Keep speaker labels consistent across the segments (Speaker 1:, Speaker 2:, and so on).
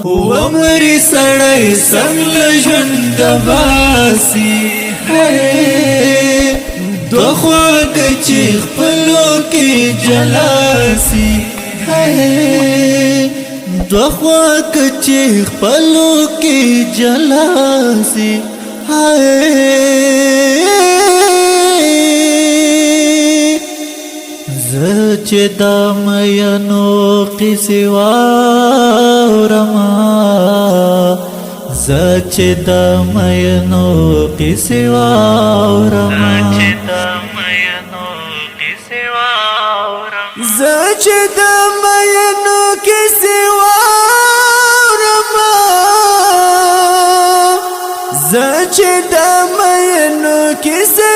Speaker 1: ومري سړی څنګه ژوند باسي دوخوا چې خپلو کې جلاسي دوخوا چې خپلو کې جلاسي چې دا مینو قصې واورما چې دا مینو قصې واورما چې دا مینو قصې واورما چې دا مینو قصې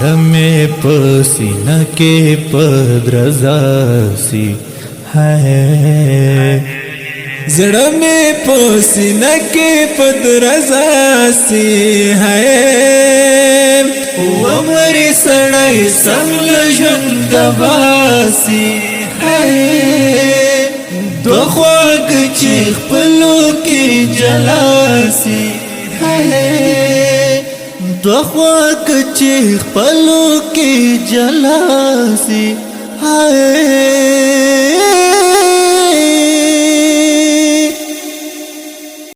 Speaker 1: زړه مې په سینه کې پدرزا سي زړه مې په سینه کې پدرزا سي ومري سړی څنګه ژوند باسي دوخوا چې خپلو کې جلاسي دوخوا چې خپلو کې جلاسي